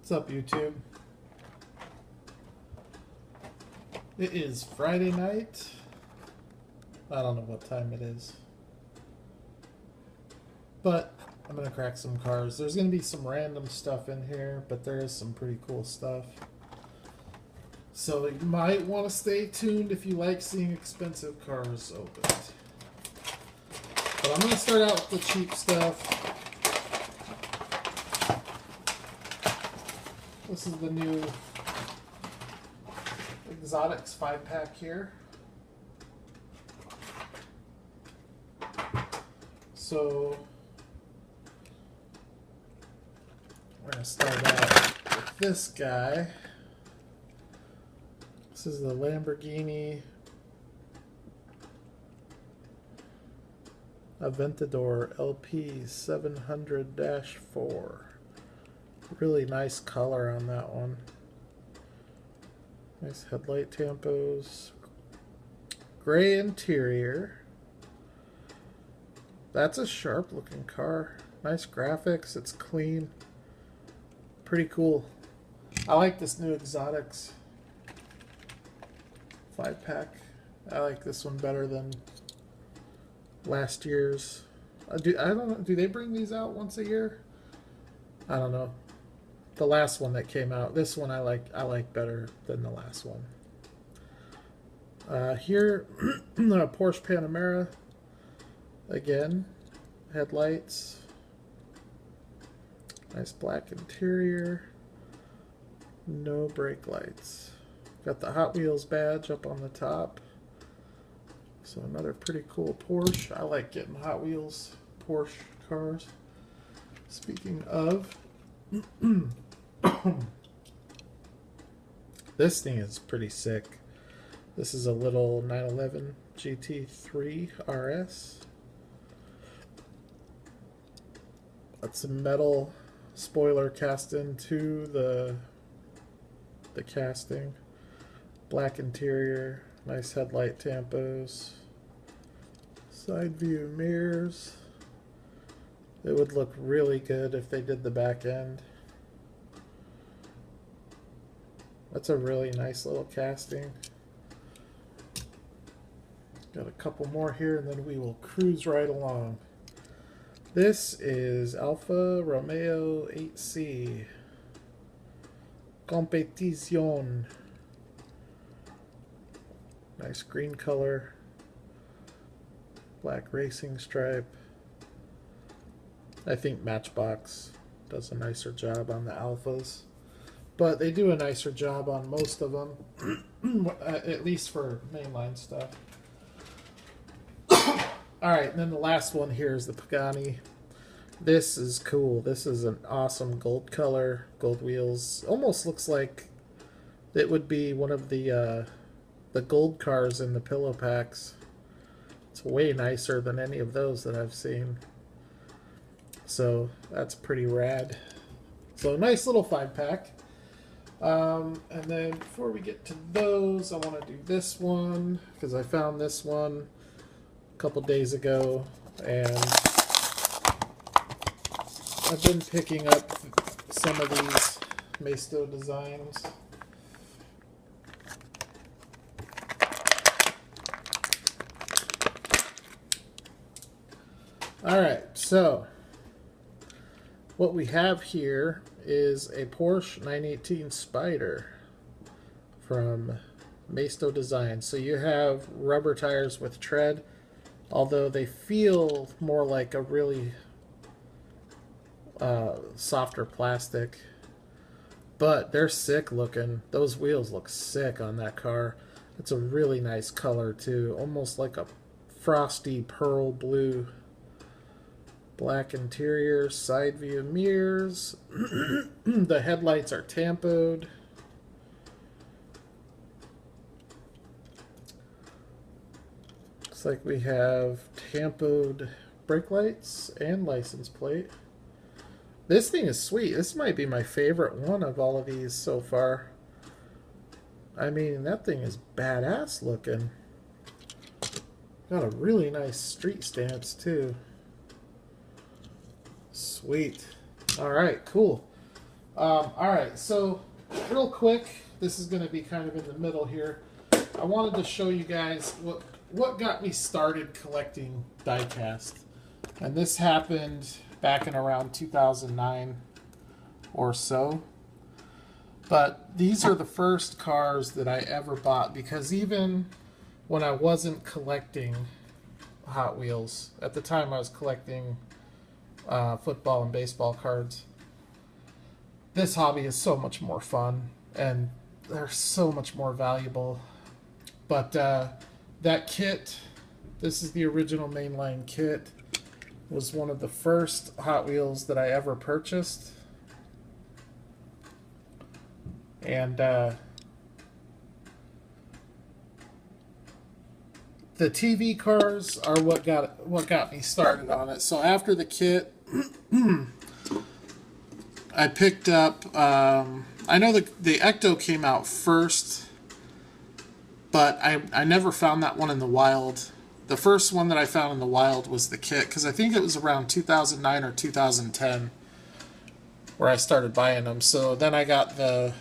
What's up, YouTube? It is Friday night. I don't know what time it is, but I'm gonna crack some cars. There's gonna be some random stuff in here, but there is some pretty cool stuff. So you might want to stay tuned if you like seeing expensive cars opened. But I'm gonna start out with the cheap stuff. This is the new Exotics 5-pack here. So we're going to start out with this guy. This is the Lamborghini Aventador LP 700-4. Really nice color on that one. Nice headlight tampos. Gray interior. That's a sharp looking car. Nice graphics. It's clean. Pretty cool. I like this new Exotics 5-pack. I like this one better than last year's. I don't know. Do they bring these out once a year? I don't know. The last one that came out. This one I like better than the last one. Here, Porsche Panamera. Again, headlights. Nice black interior. No brake lights. Got the Hot Wheels badge up on the top. So another pretty cool Porsche. I like getting Hot Wheels Porsche cars. Speaking of, this thing is pretty sick. This is a little 911 GT3 RS. That's a metal spoiler cast into the casting. Black interior, nice headlight tampos, side view mirrors. It would look really good if they did the back end. That's a really nice little casting. Got a couple more here and then we will cruise right along. This is Alfa Romeo 8C Competition. Nice green color. Black racing stripe. I think Matchbox does a nicer job on the Alphas, but they do a nicer job on most of them, at least for mainline stuff. Alright, and then the last one here is the Pagani. This is cool. This is an awesome gold color, gold wheels. Almost looks like it would be one of the gold cars in the pillow packs. It's way nicer than any of those that I've seen. So that's pretty rad. So nice little 5-pack. And then before we get to those, I want to do this one because I found this one a couple days ago and I've been picking up some of these Maisto designs. Alright, so what we have here is a Porsche 918 Spyder from Maisto Design. So you have rubber tires with tread, although they feel more like a really softer plastic. But they're sick looking. Those wheels look sick on that car. It's a really nice color too, almost like a frosty pearl blue. Black interior, side view mirrors. The headlights are tampoed. Looks like we have tampoed brake lights and license plate. This thing is sweet. This might be my favorite one of all of these so far. I mean, that thing is badass looking. Got a really nice street stance too. Sweet. Alright, cool. Alright, so real quick, this is going to be kind of in the middle here. I wanted to show you guys what got me started collecting diecast. And this happened back in around 2009 or so. But these are the first cars that I ever bought, because even when I wasn't collecting Hot Wheels, at the time I was collecting football and baseball cards. This hobby is so much more fun, and they're so much more valuable. But that kit, this is the original mainline kit, was one of the first Hot Wheels that I ever purchased. And the TV cars are what got me started on it. So after the kit, I picked up. I know the Ecto came out first, but I never found that one in the wild. The first one that I found in the wild was the kit, because I think it was around 2009 or 2010 where I started buying them. So then I got the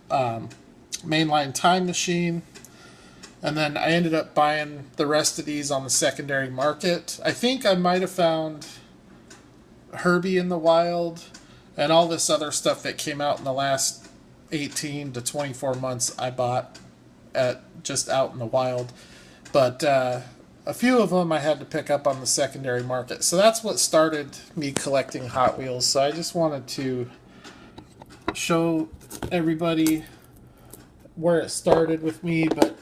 mainline time machine, and then I ended up buying the rest of these on the secondary market. I think I might have found Herbie in the wild and all this other stuff that came out in the last 18 to 24 months I bought at just out in the wild. But a few of them I had to pick up on the secondary market. So that's what started me collecting Hot Wheels. So I just wanted to show everybody where it started with me. But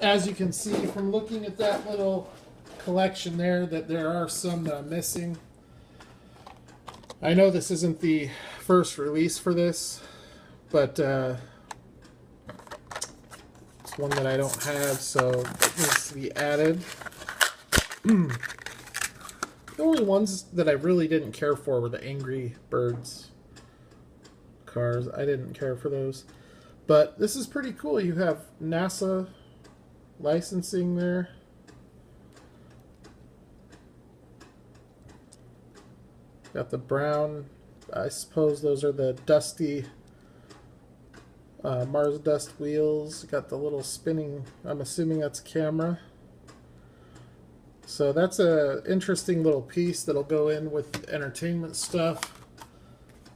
as you can see from looking at that little collection there, that there are some that I'm missing. I know this isn't the first release for this, but it's one that I don't have, so it needs to be added. The only ones that I really didn't care for were the Angry Birds cars. I didn't care for those. But this is pretty cool. You have NASA licensing there. Got the brown, I suppose those are the dusty Mars Dust wheels. Got the little spinning, I'm assuming that's a camera. So that's a interesting little piece that'll go in with entertainment stuff.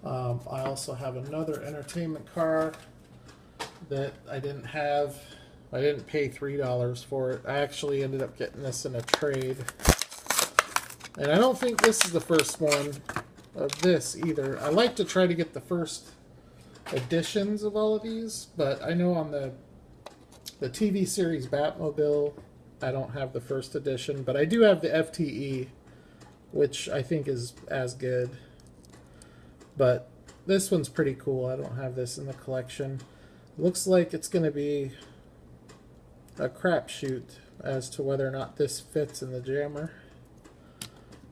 I also have another entertainment car that I didn't have. I didn't pay $3 for it. I actually ended up getting this in a trade. And I don't think this is the first one of this either. I like to try to get the first editions of all of these, but I know on the TV series Batmobile, I don't have the first edition, but I do have the FTE, which I think is as good. But this one's pretty cool. I don't have this in the collection. Looks like it's going to be a crapshoot as to whether or not this fits in the jammer.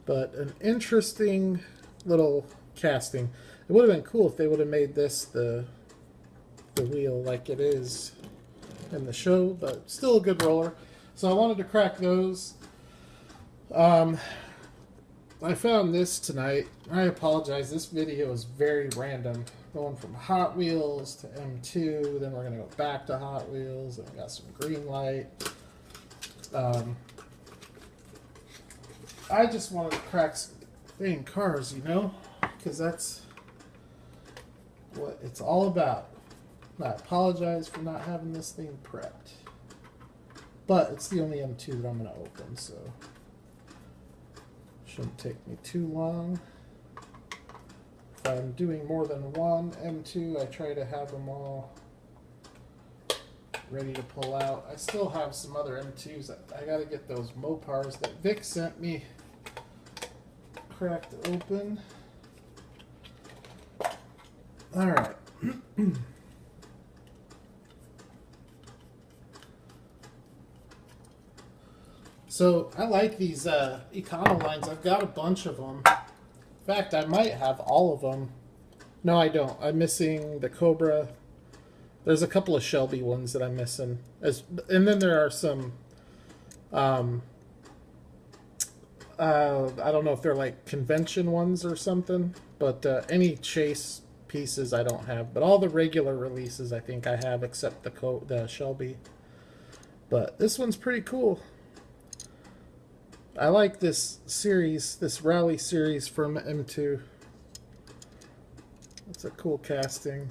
But an interesting little casting. It would have been cool if they would have made this the wheel like it is in the show, but still a good roller. So I wanted to crack those. I found this tonight. I apologize. This video is very random. Going from Hot Wheels to M2, then we're going to go back to Hot Wheels, and we got some Greenlight. I just wanted to crack some dang cars, you know, because that's what it's all about. I apologize for not having this thing prepped, but it's the only M2 that I'm going to open, so shouldn't take me too long. If I'm doing more than one M2, I try to have them all ready to pull out. I still have some other M2s. I got to get those Mopars that Vic sent me cracked open. All right. So I like these Econo lines. I've got a bunch of them. In fact, I might have all of them. No, I don't. I'm missing the Cobra. There's a couple of Shelby ones that I'm missing. And then there are some, I don't know if they're like convention ones or something, but any Chase pieces I don't have, but all the regular releases I think I have, except the Shelby. But this one's pretty cool. I like this series, this rally series from M2. It's a cool casting.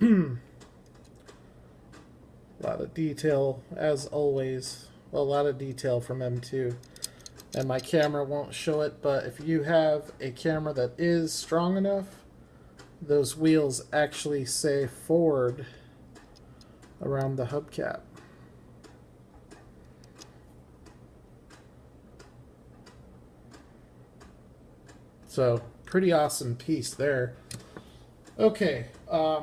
A lot of detail, as always. Well, a lot of detail from M2. And my camera won't show it, but if you have a camera that is strong enough, those wheels actually say Ford around the hubcap. So, pretty awesome piece there. Okay, a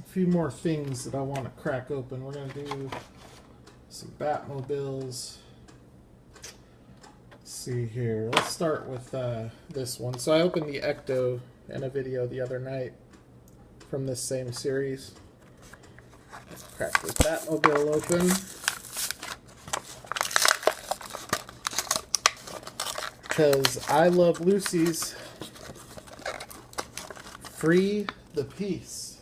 few more things that I want to crack open. We're going to do some Batmobiles. Let's see here. Let's start with this one. So I opened the Ecto in a video the other night from this same series. Let's crack this Batmobile open. Because I love Lucy's. Free the piece.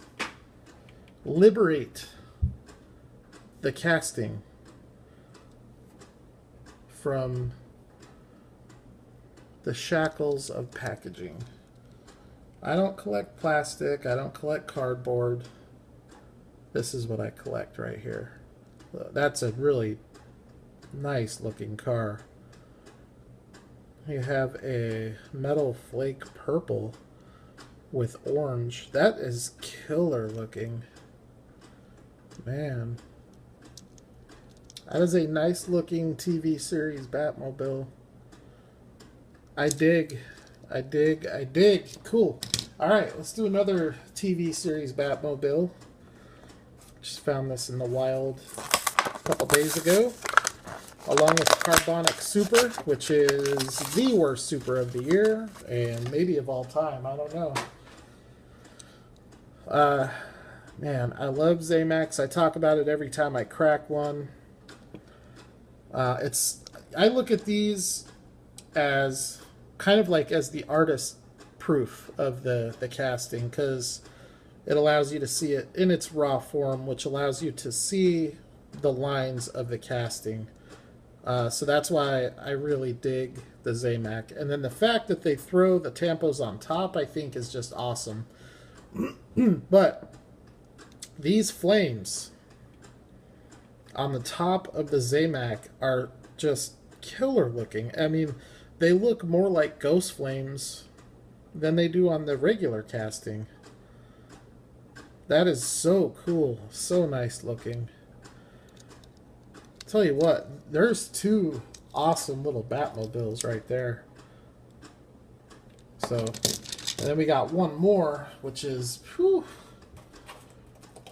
Liberate the casting from the shackles of packaging. I don't collect plastic. I don't collect cardboard. This is what I collect right here. That's a really nice looking car. You have a metal flake purple with orange. That is killer looking. Man. That is a nice looking TV series Batmobile. I dig. I dig. I dig. Cool. Alright, let's do another TV series Batmobile. Just found this in the wild a couple days ago. Along with Carbonic Super, which is the worst Super of the year, and maybe of all time, I don't know. Man, I love Zamax. I talk about it every time I crack one. I look at these as kind of like as the artist proof of the casting, because it allows you to see it in its raw form, which allows you to see the lines of the casting. So that's why I really dig the Zamac. And then the fact that they throw the tampos on top, I think, is just awesome. But these flames on the top of the Zamac are just killer looking. I mean, they look more like ghost flames than they do on the regular casting. That is so cool. So nice looking. Tell you what, there's two awesome little Batmobiles right there. So, and then we got one more, which is, whew.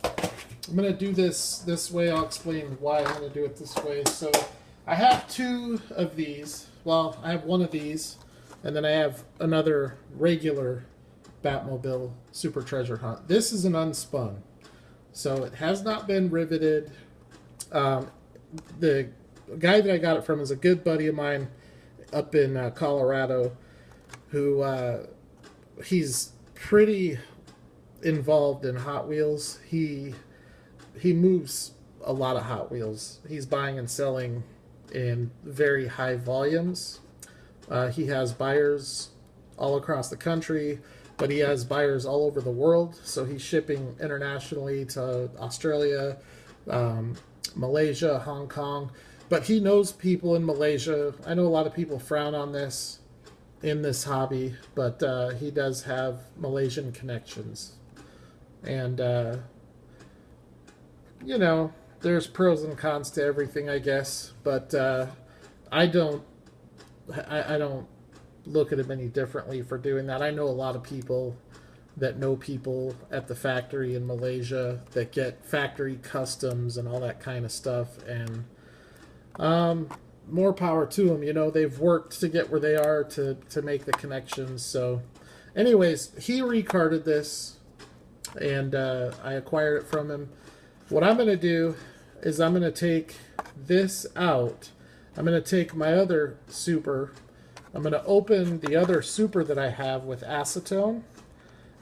I'm going to do this way. I'll explain why I'm going to do it this way. So, I have two of these. Well, I have one of these, and then I have another regular Batmobile Super Treasure Hunt. This is an Unspun. So, it has not been riveted. The guy that I got it from is a good buddy of mine up in Colorado, who he's pretty involved in Hot Wheels. He moves a lot of Hot Wheels. He's buying and selling in very high volumes. He has buyers all across the country, but he has buyers all over the world. So he's shipping internationally to Australia, Malaysia, Hong Kong, but he knows people in Malaysia. I know a lot of people frown on this in this hobby, but he does have Malaysian connections. And, you know, there's pros and cons to everything, I guess, but I don't look at him any differently for doing that. I know a lot of people that know people at the factory in Malaysia that get factory customs and all that kind of stuff, and more power to them. You know, they've worked to get where they are to make the connections. So anyways, he recarded this, and I acquired it from him. What I'm going to do is I'm going to take this out. I'm going to take my other Super I'm going to open the other super that I have with acetone,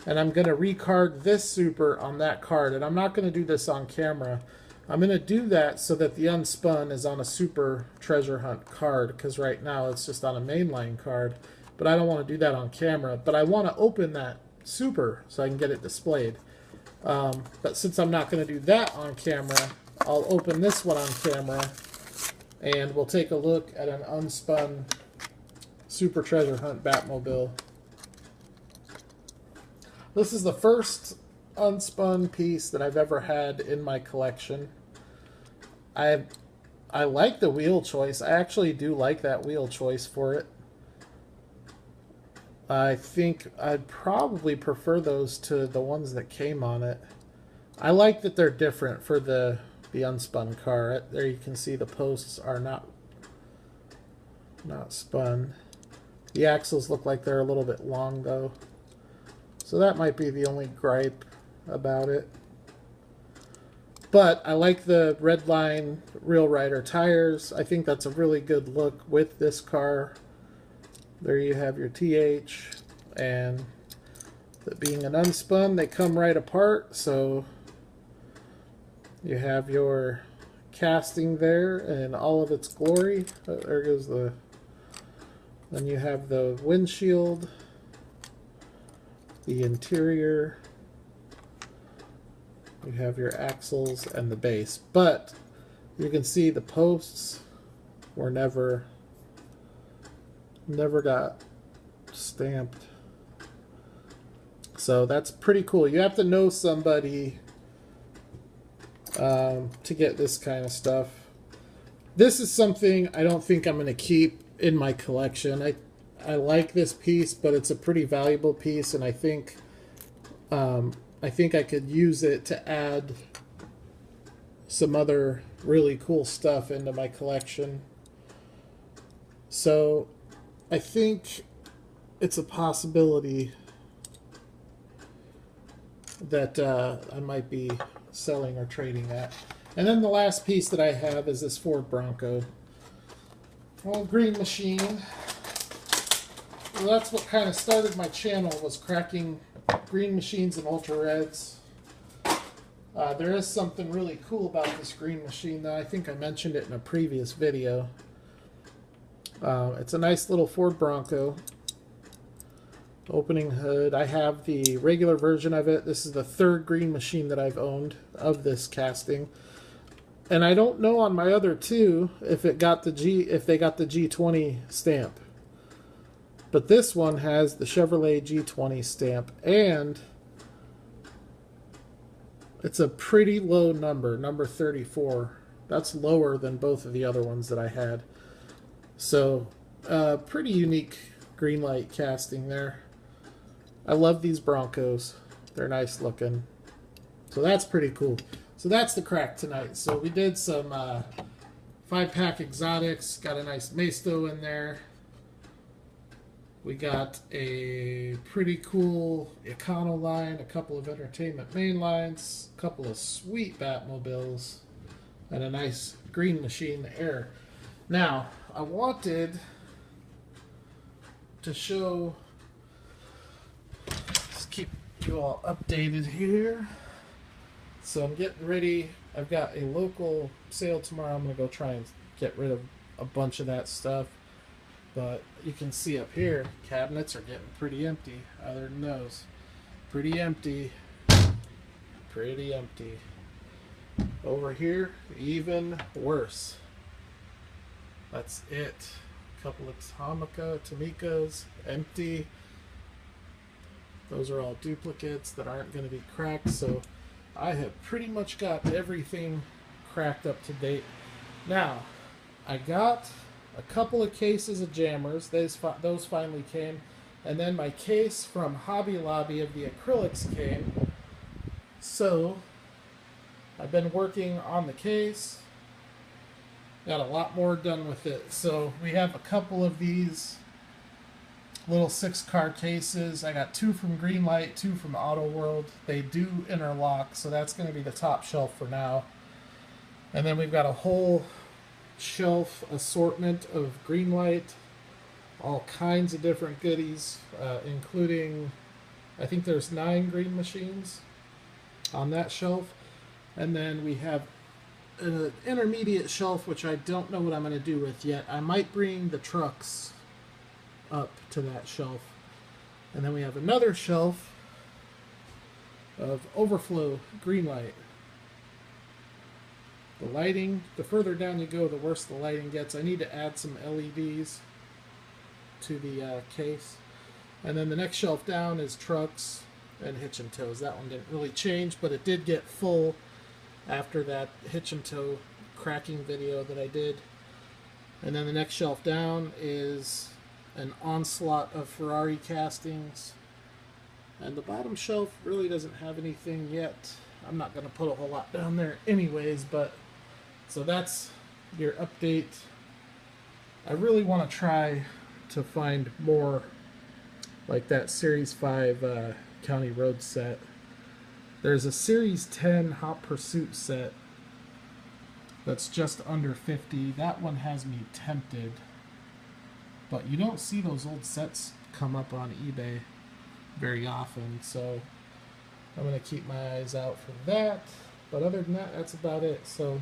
and I'm going to recard this super on that card. And I'm not going to do this on camera. I'm going to do that so that the Unspun is on a super treasure hunt card, because right now it's just on a mainline card. But I don't want to do that on camera. But I want to open that super so I can get it displayed. But since I'm not going to do that on camera, I'll open this one on camera, and we'll take a look at an Unspun Super Treasure Hunt Batmobile. This is the first Unspun piece that I've ever had in my collection. I like the wheel choice. I actually do like that wheel choice for it. I think I'd probably prefer those to the ones that came on it. I like that they're different for the Unspun car. There you can see the posts are not spun. The axles look like they're a little bit long though. So that might be the only gripe about it. But I like the red line Real Rider tires. I think that's a really good look with this car. There you have your TH, and being an Unspun, they come right apart, so you have your casting there in all of its glory. There goes the... Then you have the windshield, the interior, you have your axles and the base. But you can see the posts were never got stamped. So that's pretty cool. You have to know somebody to get this kind of stuff. This is something I don't think I'm going to keep in my collection. I like this piece, but it's a pretty valuable piece, and I think I could use it to add some other really cool stuff into my collection. So I think it's a possibility that I might be selling or trading that. And then the last piece that I have is this Ford Bronco. Well, green machine. Well, that's what kind of started my channel, was cracking green machines and ultra reds. There is something really cool about this green machine, though. I think I mentioned it in a previous video. It's a nice little Ford Bronco. Opening hood. I have the regular version of it. This is the third green machine that I've owned of this casting. And I don't know on my other two if they got the G20 stamp. But this one has the Chevrolet G20 stamp, and it's a pretty low number, number 34. That's lower than both of the other ones that I had. So, pretty unique Greenlight casting there. I love these Broncos. They're nice looking. So that's pretty cool. So that's the crack tonight. So we did some 5-pack exotics. Got a nice Maisto in there. We got a pretty cool Econo line, a couple of entertainment main lines, a couple of sweet Batmobiles, and a nice green machine air. Now, I wanted to show, just keep you all updated here. So I'm getting ready. I've got a local sale tomorrow. I'm going to go try and get rid of a bunch of that stuff. But you can see up here, cabinets are getting pretty empty. Other than those, pretty empty. Pretty empty. Over here, even worse. That's it. A couple of Tamicas, empty. Those are all duplicates that aren't going to be cracked. So I have pretty much got everything cracked up to date. Now, I got a couple of cases of jammers. Those finally came. And then my case from Hobby Lobby of the acrylics came. So I've been working on the case. Got a lot more done with it. So we have a couple of these little 6-car cases. I got 2 from Greenlight, 2 from Auto World. They do interlock, so that's going to be the top shelf for now. And then we've got a whole shelf assortment of Greenlight all kinds of different goodies, including, I think there's 9 green machines on that shelf. And then we have an intermediate shelf, which I don't know what I'm going to do with yet. I might bring the trucks up to that shelf. And then we have another shelf of overflow green light. The lighting, the further down you go, the worse the lighting gets. I need to add some LEDs to the case. And then the next shelf down is trucks and hitch and tows. That one didn't really change, but it did get full after that hitch and tow cracking video that I did. And then the next shelf down is an onslaught of Ferrari castings. And the bottom shelf really doesn't have anything yet. I'm not going to put a whole lot down there anyways, but so that's your update. I really want to try to find more like that Series 5 County Road set. There's a Series 10 Hot Pursuit set that's just under 50. That one has me tempted, but you don't see those old sets come up on eBay very often, so I'm going to keep my eyes out for that. But other than that, that's about it. So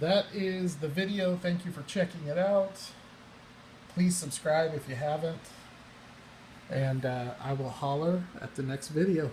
that is the video. Thank you for checking it out. Please subscribe if you haven't. And I will holler at the next video.